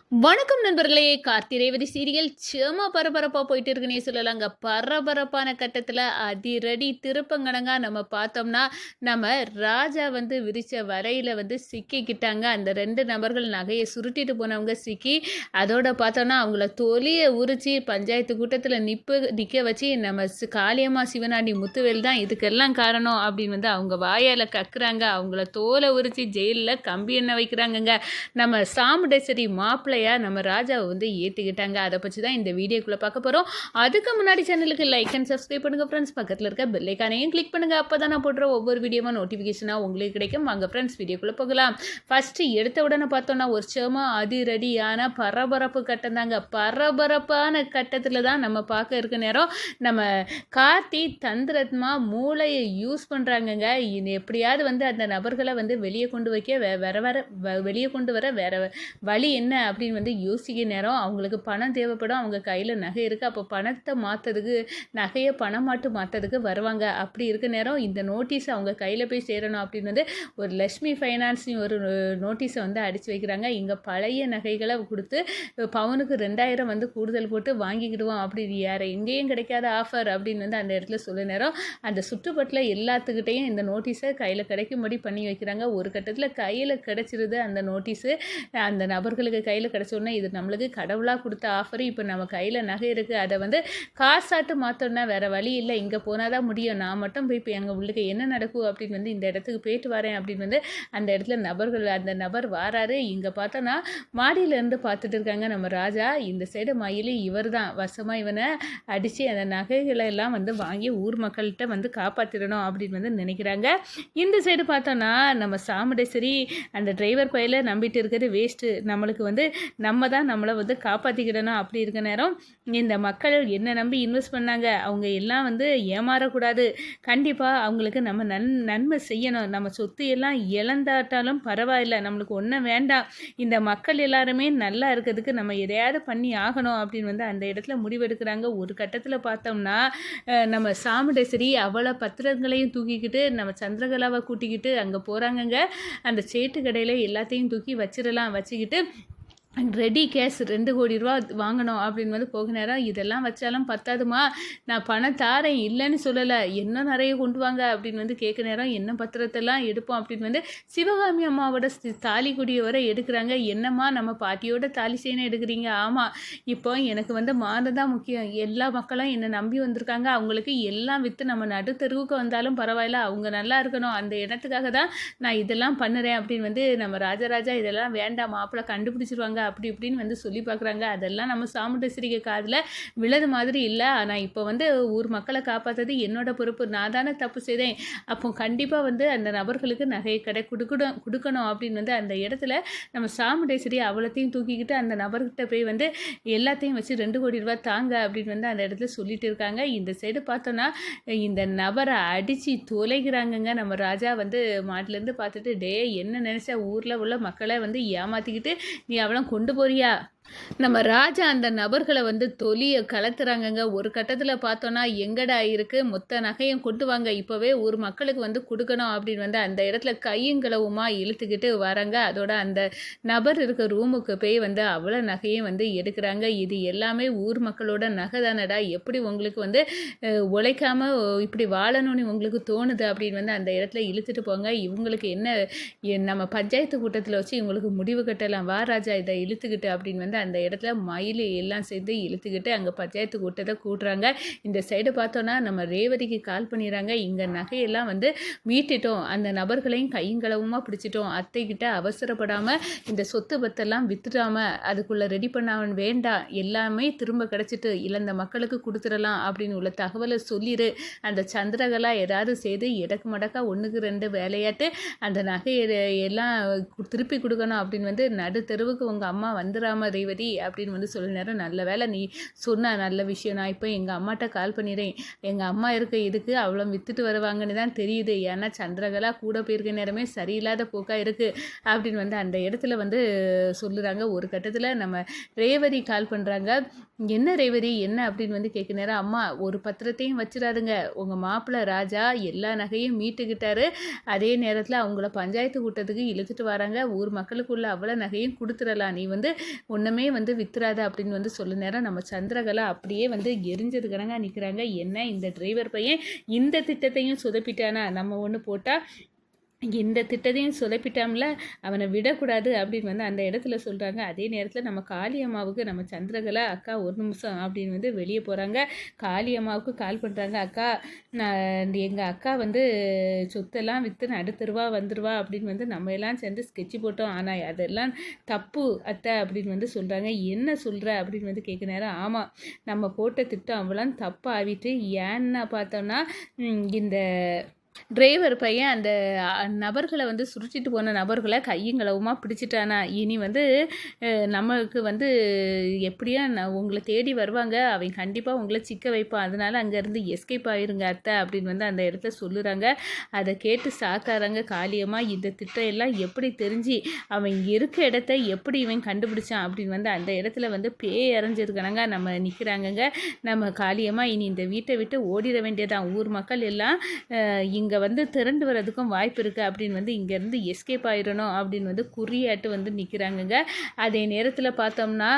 வணக்கம் நண்பர்களே. கார்த்தி ரேவதி சீரியல் செம பரபரப்பாக போயிட்டு இருக்குன்னே சொல்லலாங்க. பரபரப்பான கட்டத்தில் அதிரடி திருப்பங்கணங்கா நம்ம பார்த்தோம்னா, நம்ம ராஜா விரித்த வலையில் சிக்கிக்கிட்டாங்க. அந்த 2 நபர்கள் நகையை சுருட்டிட்டு போனவங்க சிக்கி, அதோட பார்த்தோம்னா அவங்கள தொலியை உரிச்சு பஞ்சாயத்து கூட்டத்தில் நிற்க வச்சு நம்ம காளியம்மா சிவனாண்டி முத்துவேல் தான் இதுக்கெல்லாம் காரணம் அப்படின்னு அவங்க வாயால் கக்குறாங்க. அவங்கள தோலை உரிச்சு ஜெயிலில் கம்பி எண்ணெய் வைக்கிறாங்கங்க. நம்ம சாமுண்டேஸ்வரி மாப்பிள்ளை நம்ம ராஜாவை ஏற்றுக்கிட்டாங்க. அதை பற்றி தான் இந்த வீடியோக்குள்ளே பார்க்க போகிறோம். அதுக்கு முன்னாடி சேனலுக்கு லைக் அண்ட் சப்ஸ்கிரைப் பண்ணுங்கள் ஃப்ரெண்ட்ஸ். பக்கத்தில் இருக்க பெல் ஐக்கானையும் கிளிக் பண்ணுங்கள். அப்போ தான் நான் போடுற ஒவ்வொரு வீடியோமா நோட்டிஃபிகேஷனாக உங்களுக்கு கிடைக்கும். வாங்க ஃப்ரெண்ட்ஸ் வீடியோக்குள்ளே போகலாம். ஃபஸ்ட்டு எடுத்த உடனே பார்த்தோன்னா ஒரு செம அதிரடியான பரபரப்பு கட்டம் தாங்க. பரபரப்பான கட்டத்தில் தான் நம்ம பார்க்க இருக்க நேரம் நம்ம கார்த்தி தந்திரத்மா மூளையை யூஸ் பண்ணுறாங்கங்க. எப்படியாவது அந்த நபர்களை வெளியே கொண்டு வைக்க வெளியே கொண்டு வர வேற வழி என்ன அப்படின்னு யோசிக்க நேரம் அவங்களுக்கு பணம் தேவைப்படும். அவங்க கையில் நகை இருக்குது. அப்போ பணத்தை மாற்றுறதுக்கு நகையை பணமாட்டு மாற்றுறதுக்கு வருவாங்க. அப்படி இருக்க நேரம் இந்த நோட்டீஸ் அவங்க கையில் போய் சேரணும் அப்படின்னு ஒரு லக்ஷ்மி ஃபைனான்ஸ்னு ஒரு நோட்டீஸை அடித்து வைக்கிறாங்க. இங்கே பழைய நகைகளை கொடுத்து பவுனுக்கு 2000 கூடுதல் போட்டு வாங்கிக்கிடுவோம். அப்படி யாரை எங்கேயும் கிடைக்காத ஆஃபர் அப்படின்னு அந்த இடத்துல சொல்ல நேரம் அந்த சுற்றுப்பட்டில் எல்லாத்துக்கிட்டையும் இந்த நோட்டீஸை கையில் கிடைக்கும்படி பண்ணி வைக்கிறாங்க. ஒரு கட்டத்தில் கையில் கிடச்சிருது அந்த நோட்டீஸு. அந்த நபர்களுக்கு கையில் கிடச்சோன்னா இது நம்மளுக்கு கடவுளாக கொடுத்த ஆஃபர். இப்போ நம்ம கையில் நகை இருக்குது, அதை காசாட்டு மாற்றோன்னா வேறு வழி இல்லை. இங்கே போனால் தான் முடியும். நான் மட்டும் போய் இப்போ எங்கள் உள்ளுக்கு என்ன நடக்கும் அப்படின்னு இந்த இடத்துக்கு போயிட்டு வரேன் அப்படின்னு அந்த இடத்துல அந்த நபர் வாராரு. இங்கே பார்த்தோன்னா மாடியிலேருந்து பார்த்துட்டு இருக்காங்க நம்ம ராஜா. இந்த சைடு மயில் இவர் தான் வசமாக இவனை அடித்து அந்த நகைகளை எல்லாம் வாங்கி ஊர் மக்கள்கிட்ட காப்பாற்றிடணும் அப்படின்னு நினைக்கிறாங்க. இந்த சைடு பார்த்தோன்னா நம்ம சாமுண்டேஸ்வரி அந்த டிரைவர் பையில நம்பிட்டு இருக்கிறது வேஸ்ட்டு. நம்மளுக்கு நம்ம தான் நம்மளை காப்பாற்றிக்கிடணும். அப்படி இருக்க நேரம் இந்த மக்கள் என்ன நம்பி இன்வெஸ்ட் பண்ணாங்க. அவங்க எல்லாம் ஏமாறக்கூடாது. கண்டிப்பாக அவங்களுக்கு நம்ம நன்மை செய்யணும். நம்ம சொத்து எல்லாம் இழந்தாட்டாலும் பரவாயில்ல, நம்மளுக்கு ஒன்றும் வேண்டாம். இந்த மக்கள் எல்லாருமே நல்லா இருக்கிறதுக்கு நம்ம எதையாவது பண்ணி ஆகணும் அப்படின்னு அந்த இடத்துல முடிவெடுக்கிறாங்க. ஒரு கட்டத்தில் பார்த்தோம்னா நம்ம சாமுண்டேஸ்வரி அவளை பத்திரங்களையும் தூக்கிக்கிட்டு நம்ம சந்திரகலாவை கூட்டிக்கிட்டு அங்கே போகிறாங்கங்க. அந்த சேட்டு கடையில் எல்லாத்தையும் தூக்கி வச்சுக்கிட்டு ரெடி கேஷ் 2 கோடி ரூபா வாங்கணும் அப்படின்னு போக நேரம் இதெல்லாம் வச்சாலும் பத்தாதுமா, நான் பணம் தாரேன் இல்லைன்னு சொல்லலை, என்ன நிறைய கொண்டு வாங்க அப்படின்னு கேட்க நேரம் என்ன பத்திரத்தெல்லாம் எடுப்போம் அப்படின்னு சிவகாமி அம்மாவோட தாலி கொடியை வர எடுக்கிறாங்க. என்னம்மா நம்ம பாட்டியோட தாலி செய்யணும் எடுக்கிறீங்க? ஆமாம், இப்போ எனக்கு மானம் தான் முக்கியம். எல்லா மக்களும் என்னை நம்பி வந்திருக்காங்க. அவங்களுக்கு எல்லாம் விற்று நம்ம நடுத்தருவுக்கு வந்தாலும் பரவாயில்ல, அவங்க நல்லா இருக்கணும். அந்த இடத்துக்காக தான் நான் இதெல்லாம் பண்ணுறேன் அப்படின்னு நம்ம ராஜராஜா இதெல்லாம் வேண்டாம், மாப்பிள்ளை கண்டுபிடிச்சிருவாங்க அப்படி இப்படின்னு சொல்லி பார்க்குறாங்க. அதெல்லாம் நம்ம சாமுண்டேஸ்வரிக்கு காதில் விழது மாதிரி இல்லை. ஆனால் இப்போ ஊர் மக்களை காப்பாற்றுறது என்னோட பொறுப்பு. நான் தானே தப்பு செய்தேன். அப்போ கண்டிப்பாக அந்த நபர்களுக்கு நகையை கொடுக்கணும் அப்படின்னு அந்த இடத்துல நம்ம சாமுண்டேஸ்வரி அவ்வளோத்தையும் தூக்கிக்கிட்டு அந்த நபர்கிட்ட போய் எல்லாத்தையும் வச்சு 2 கோடி ரூபா தாங்க அப்படின்னு அந்த இடத்துல சொல்லிட்டு இருக்காங்க. இந்த சைடு பார்த்தோன்னா இந்த நபரை அடித்து தொலைகிறாங்கங்க. நம்ம ராஜா மாட்டிலேருந்து பார்த்துட்டு டே என்ன நினச்சா ஊரில் உள்ள மக்களை ஏமாற்றிக்கிட்டு நீ அவளை கொண்டு போறியா? நம்ம ராஜா அந்த நபர்களை தொலியை கலத்துறாங்கங்க. ஒரு கட்டத்தில் பார்த்தோன்னா எங்கடா இருக்கு மொத்த நகையும் கொண்டு வாங்க, இப்போவே ஊர் மக்களுக்கு கொடுக்கணும் அப்படின்னு அந்த இடத்துல கையும் களவுமா இழுத்துக்கிட்டு வராங்க. அதோட அந்த நபர் இருக்க ரூமுக்கு போய் அவ்வளோ நகையும் எடுக்கிறாங்க. இது எல்லாமே ஊர் மக்களோட நகை தானடா, எப்படி உங்களுக்கு உழைக்காம இப்படி வாழணும்னு உங்களுக்கு தோணுது அப்படின்னு அந்த இடத்துல இழுத்துட்டு போங்க. இவங்களுக்கு என்ன நம்ம பஞ்சாயத்து கூட்டத்தில் வச்சு இவங்களுக்கு முடிவு கட்டலாம். வா ராஜா இதை இழுத்துக்கிட்டு அப்படின்னு அந்த இடத்துல மயில் எல்லாம் சேர்ந்து இழுத்துக்கிட்டு அங்கே பஞ்சாயத்து கூட்டத்தை கூட்டுறாங்க. இந்த சைடு பார்த்தோன்னா நம்ம ரேவதிக்கு கால் பண்ணிடுறாங்க. இங்கே நகையெல்லாம் மீட்டுட்டோம், அந்த நபர்களையும் கையங்களவுமா பிடிச்சிட்டோம், அத்தைக்கிட்ட அவசரப்படாமல் இந்த சொத்து பத்தெல்லாம் வித்துடாமல் அதுக்குள்ளே ரெடி பண்ண வேண்டாம், எல்லாமே திரும்ப கிடச்சிட்டு இழந்த மக்களுக்கு கொடுத்துடலாம் அப்படின்னு உள்ள தகவலை சொல்லிடு. அந்த சந்திரகலா ஏதாவது செய்து எடக்கு மடக்கா 1க்கு 2 வேலையாட்டு அந்த நகையை எல்லாம் திருப்பி கொடுக்கணும் அப்படின்னு நடு தெருவுக்கு உங்கள் அம்மா வந்துடாமல் ரேவதி அப்படின்னு வந்து சொல்ல நேரம், நல்ல வேலை நீ சொன்ன நல்ல விஷயம். நான் இப்போ எங்கள் அம்மாட்ட கால் பண்ணிடுறேன். எங்கள் அம்மா இருக்க இதுக்கு அவ்வளோ வித்துட்டு வருவாங்கன்னு தான் தெரியுது. ஏன்னா சந்திரகலா கூட போயிருக்க நேரமே சரியில்லாத போக்காக இருக்குது அப்படின்னு வந்து அந்த இடத்துல வந்து சொல்லுறாங்க. ஒரு கட்டத்தில் நம்ம ரேவதி கால் பண்ணுறாங்க. என்ன ரேவதி என்ன அப்படின்னு வந்து கேட்க நேரம், அம்மா ஒரு பத்திரத்தையும் வச்சிடாதுங்க, உங்கள் மாப்பிள்ளை ராஜா எல்லா நகையும் மீட்டுக்கிட்டாரு. அதே நேரத்தில் அவங்கள பஞ்சாயத்து கூட்டத்துக்கு இழுத்துட்டு வராங்க. ஊர் மக்களுக்குள்ள அவ்வளோ நகையும் கொடுத்துடலாம், நீ வந்து ஒன்றுமே வந்து வித்துறாத அப்படின்னு வந்து சொல்ல நேரம், நம்ம சந்திரகலா அப்படியே வந்து எரிஞ்சது கணங்க நிற்கிறாங்க. என்ன இந்த டிரைவர் பையன் இந்த திட்டத்தையும் சொதப்பிட்டானா, நம்ம ஒன்று போட்டால் இந்த திட்டத்தையும் சொதப்பிட்டாம்ல, அவனை விடக்கூடாது அப்படின்னு வந்து அந்த இடத்துல சொல்கிறாங்க. அதே நேரத்தில் நம்ம காளியம்மாவுக்கு நம்ம சந்திரகலா அக்கா ஒரு நிமிஷம் அப்படின்னு வந்து வெளியே போகிறாங்க. காளியம்மாவுக்கு கால் பண்ணுறாங்க. அக்கா நான் எங்கள் அக்கா வந்து சொத்தெல்லாம் விற்று நடுத்தருவா வந்துடுவா அப்படின்னு வந்து நம்ம எல்லாம் சேர்ந்து ஸ்கெட்சு போட்டோம், ஆனால் அதெல்லாம் தப்பு அத்தை அப்படின்னு வந்து சொல்கிறாங்க. என்ன சொல்கிற அப்படின்னு வந்து கேட்க நேரம், ஆமாம் நம்ம போட்ட திட்டம் அவளாம் தப்பு ஆகிட்டு, ஏன்னா பார்த்தோம்னா இந்த டிரைவர் பையன் அந்த நபர்களை வந்து சுருட்டிட்டு போன நபர்களை கையுங்களவுமா பிடிச்சிட்டானா, இனி வந்து நம்மளுக்கு வந்து எப்படியா உங்களை தேடி வருவாங்க, அவன் கண்டிப்பாக உங்களை சிக்க வைப்பான், அதனால அங்கேருந்து எஸ்கேப் ஆயிருங்க அத்தை அப்படின்னு வந்து அந்த இடத்துல சொல்லுறாங்க. அதை கேட்டு சாக்காராங்க காளியம்மா. இந்த திட்டம் எல்லாம் எப்படி தெரிஞ்சு அவன் இருக்க இடத்த எப்படி இவன் கண்டுபிடிச்சான் அப்படின்னு வந்து அந்த இடத்துல வந்து பேய் அரைஞ்சிருக்கணுங்க நம்ம நிற்கிறாங்கங்க. நம்ம காளியம்மா இனி இந்த வீட்டை விட்டு ஓடிட வேண்டியதான், ஊர் மக்கள் எல்லாம் இங்கே வந்து திரண்டு வர்றதுக்கும் வாய்ப்பு இருக்குது அப்படின்னு வந்து இங்கேருந்து எஸ்கேப் ஆயிடணும் அப்படின்னு வந்து குறியாட்டு வந்து நிற்கிறாங்கங்க. அதே நேரத்தில் பார்த்தோம்னா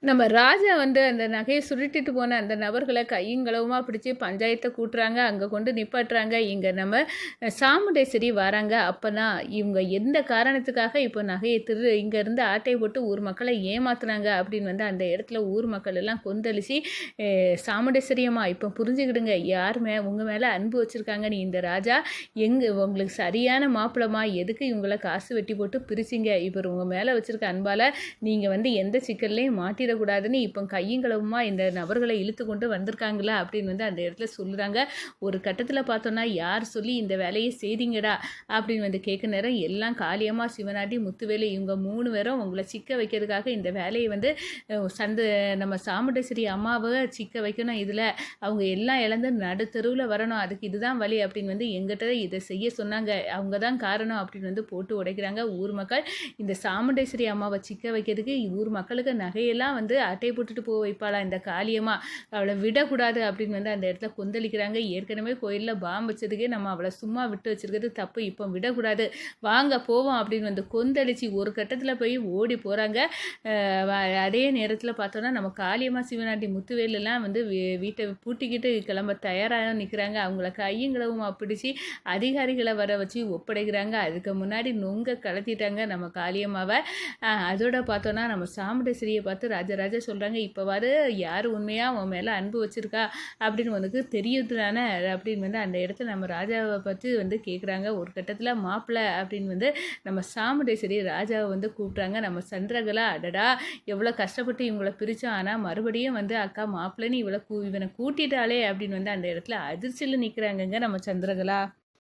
நம்ம ராஜா வந்து அந்த நகையை சுருட்டிட்டு போன அந்த நபர்களை கையுங்களவுமா பிடிச்சி பஞ்சாயத்தை கூட்டுறாங்க, அங்கே கொண்டு நிப்பாட்டுறாங்க. இங்கே நம்ம சாமுண்டேஸ்வரி வராங்க. அப்போ தான் இவங்க எந்த காரணத்துக்காக இப்போ நகையை இங்கேருந்து ஆட்டை போட்டு ஊர் மக்களை ஏமாத்துனாங்க அப்படின்னு வந்து அந்த இடத்துல ஊர் மக்கள் எல்லாம் கொந்தளிச்சு, சாமுண்டேஸ்வரி அம்மா இப்போ புரிஞ்சுக்கிடுங்க, யாருமே உங்கள் மேலே அன்பு வச்சுருக்காங்க, நீ இந்த ராஜா உங்களுக்கு சரியான மாப்பிளமா, எதுக்கு இவங்களை காசு வெட்டி போட்டு பிரிச்சிங்க, இவர் உங்கள் மேலே வச்சுருக்க அன்பால் நீங்கள் வந்து எந்த சிக்கல்லையும் மாட்டிடக்கூடாதுன்னு இப்போ கையுங்களவுமா இந்த நபர்களை இழுத்து கொண்டு வந்திருக்காங்களா அப்படின்னு வந்து அந்த இடத்துல சொல்லுறாங்க. ஒரு கட்டத்தில் பார்த்தோன்னா, யார் சொல்லி இந்த வேலையை செய்தீங்கடா அப்படின்னு வந்து கேட்க நேரம், எல்லாம் காளியம்மா, சிவனாட்டி, முத்துவேலு இவங்க 3 பேரும் உங்களை சிக்க வைக்கிறதுக்காக இந்த வேலையை வந்து நம்ம சாமுண்டேஸ்வரி அம்மாவை சிக்க வைக்கணும், இதில் அவங்க எல்லாம் இழந்து நடுத்தெருவில் வரணும், அதுக்கு இதுதான் வழி அப்படின்னு வந்து எங்கிட்ட இதை செய்ய சொன்னாங்க, அவங்க தான் காரணம் அப்படின்னு வந்து போட்டு உடைக்கிறாங்க ஊர் மக்கள். இந்த சாமுண்டேஸ்வரி அம்மாவை சிக்க வைக்கிறதுக்கு ஊர் மக்களுக்கு நகையெல்லாம் வந்து அட்டை போட்டுட்டு போக வைப்பாளா இந்த காளியம்மா, அவளை விடக்கூடாது அப்படின்னு வந்து அந்த இடத்துல கொந்தளிக்கிறாங்க. ஏற்கனவே கோயிலில் பாம்பு வச்சதுக்கே நம்ம அவளை சும்மா விட்டு வச்சிருக்கிறது தப்பு, இப்போ விடக்கூடாது, வாங்க போவோம் அப்படின்னு வந்து கொந்தளிச்சு ஒரு கட்டத்தில் போய் ஓடி போகிறாங்க. அதே நேரத்தில் பார்த்தோன்னா நம்ம காளியம்மா, சிவனாட்டி, முத்துவேலெல்லாம் வந்து வீட்டை பூட்டிக்கிட்டு கிளம்ப தயாராக நிற்கிறாங்க. அவங்கள கையுங்களவும் பிடிச்சி அதிகாரிகளை வர வச்சு ஒப்படைக்கிறாங்க. அதுக்கு முன்னாடி நொங்க கலத்திட்டாங்க நம்ம காளியம்மாவை. அதோட பார்த்தோன்னா நம்ம சாமுண்டேஸ்வரியை பார்த்து ராஜராஜா சொல்கிறாங்க, இப்போவாது யார் உண்மையாக உன் மேலே அன்பு வச்சுருக்கா அப்படின்னு உனக்கு தெரியுது தானே அப்படின்னு வந்து அந்த இடத்துல நம்ம ராஜாவை பற்றி வந்து கேட்குறாங்க. ஒரு கட்டத்தில் மாப்பிள்ளை அப்படின்னு வந்து நம்ம சாமுண்டேஸ்வரி ராஜாவை வந்து கூப்பிட்றாங்க. நம்ம சந்திரகலா, அடடா எவ்வளோ கஷ்டப்பட்டு இவங்களை பிரித்தோம், ஆனால் மறுபடியும் வந்து அக்கா மாப்பிள்ளைன்னு இவனை கூட்டிட்டாலே அப்படின்னு வந்து அந்த இடத்துல அதிர்ச்சியில் நிற்கிறாங்கங்க நம்ம சந்திரகலா.